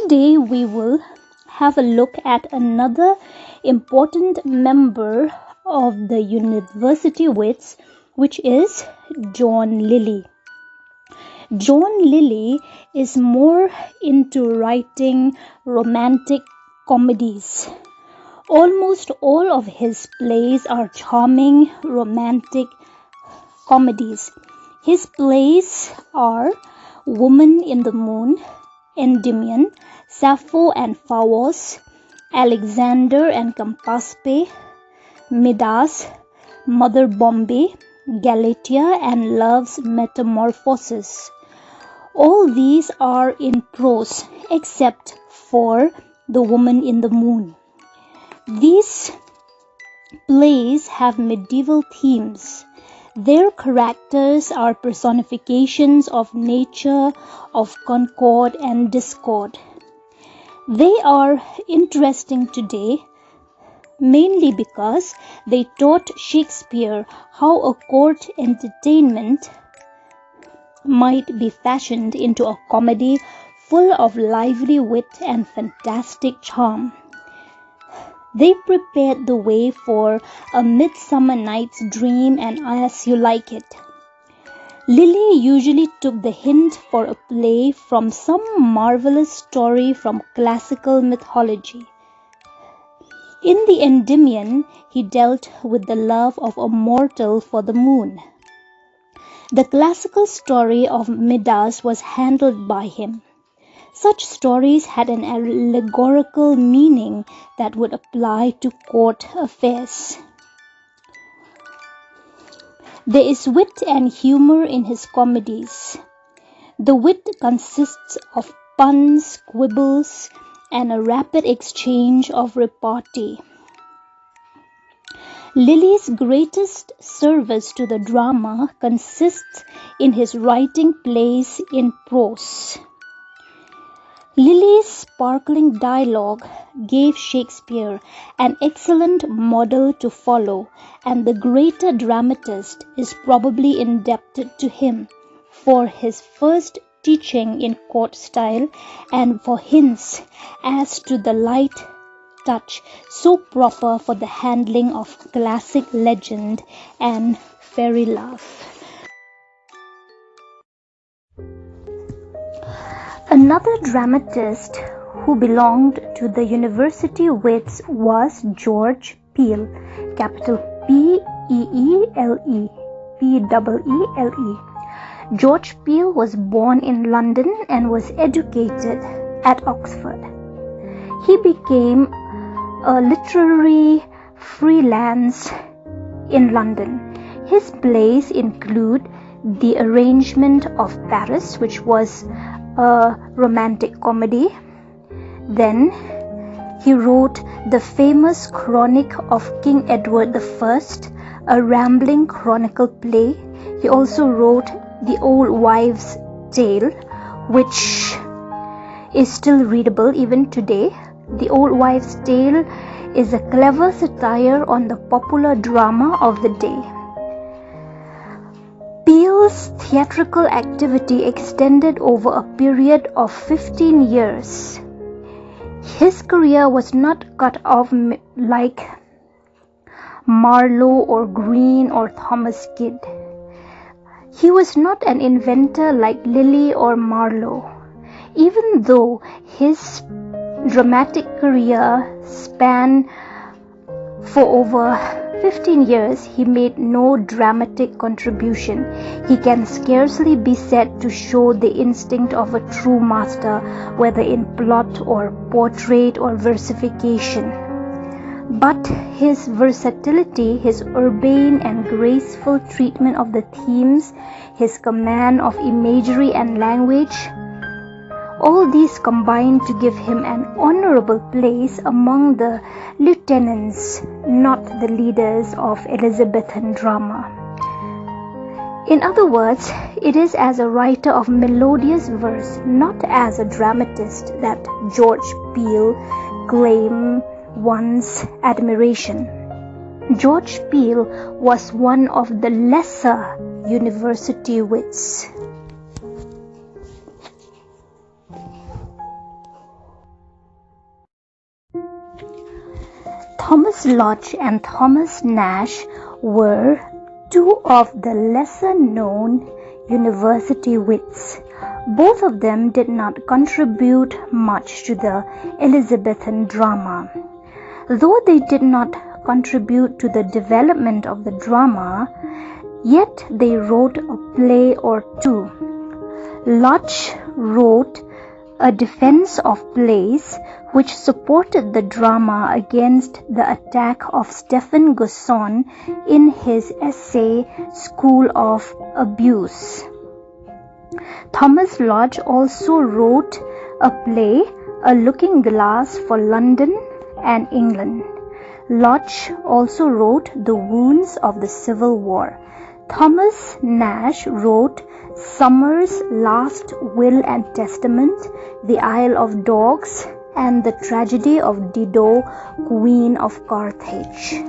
Today we will have a look at another important member of the university wits, which is John Lyly. John Lyly is more into writing romantic comedies. Almost all of his plays are charming romantic comedies. His plays are Woman in the Moon, Endymion, Sappho and Phauos, Alexander and Campaspe, Midas, Mother Bombay, Galatea and Love's Metamorphosis. All these are in prose except for The Woman in the Moon. These plays have medieval themes. Their characters are personifications of nature, of concord and discord. They are interesting today mainly because they taught Shakespeare how a court entertainment might be fashioned into a comedy full of lively wit and fantastic charm. They prepared the way for A Midsummer Night's Dream and As You Like It. Lyly usually took the hint for a play from some marvelous story from classical mythology. In the Endymion, he dealt with the love of a mortal for the moon. The classical story of Midas was handled by him. Such stories had an allegorical meaning that would apply to court affairs. There is wit and humor in his comedies. The wit consists of puns, quibbles, and a rapid exchange of repartee. Lyly's greatest service to the drama consists in his writing plays in prose. Lyly's sparkling dialogue gave Shakespeare an excellent model to follow, and the greater dramatist is probably indebted to him for his first teaching in court style and for hints as to the light touch so proper for the handling of classic legend and fairy love. Another dramatist who belonged to the university wits was George Peele, capital P-E-E-L-E, P-E-E-L-E. George Peele was born in London and was educated at Oxford. He became a literary freelance in London. His plays include The Arrangement of Paris, which was a romantic comedy. Then he wrote the famous Chronic of King Edward I, a rambling chronicle play. He also wrote The Old Wives' Tale, which is still readable even today. The Old Wives' Tale is a clever satire on the popular drama of the day. Peele's theatrical activity extended over a period of 15 years. His career was not cut off like Marlowe or Greene or Thomas Kyd. He was not an inventor like Lyly or Marlowe. Even though his dramatic career spanned for over 15 years, he made no dramatic contribution. He can scarcely be said to show the instinct of a true master, whether in plot or portrait or versification. But his versatility, his urbane and graceful treatment of the themes, his command of imagery and language, all these combined to give him an honorable place among the lieutenants, not the leaders of Elizabethan drama. In other words, it is as a writer of melodious verse, not as a dramatist, that George Peele claimed one's admiration. George Peele was one of the lesser university wits. Thomas Lodge and Thomas Nash were two of the lesser-known university wits. Both of them did not contribute much to the Elizabethan drama. Though they did not contribute to the development of the drama, yet they wrote a play or two. Lodge wrote A Defense of Plays, which supported the drama against the attack of Stephen Gosson in his essay School of Abuse. Thomas Lodge also wrote a play, A Looking Glass for London and England. Lodge also wrote The Wounds of the Civil War. Thomas Nash wrote Summer's Last Will and Testament, The Isle of Dogs, and The Tragedy of Dido, Queen of Carthage.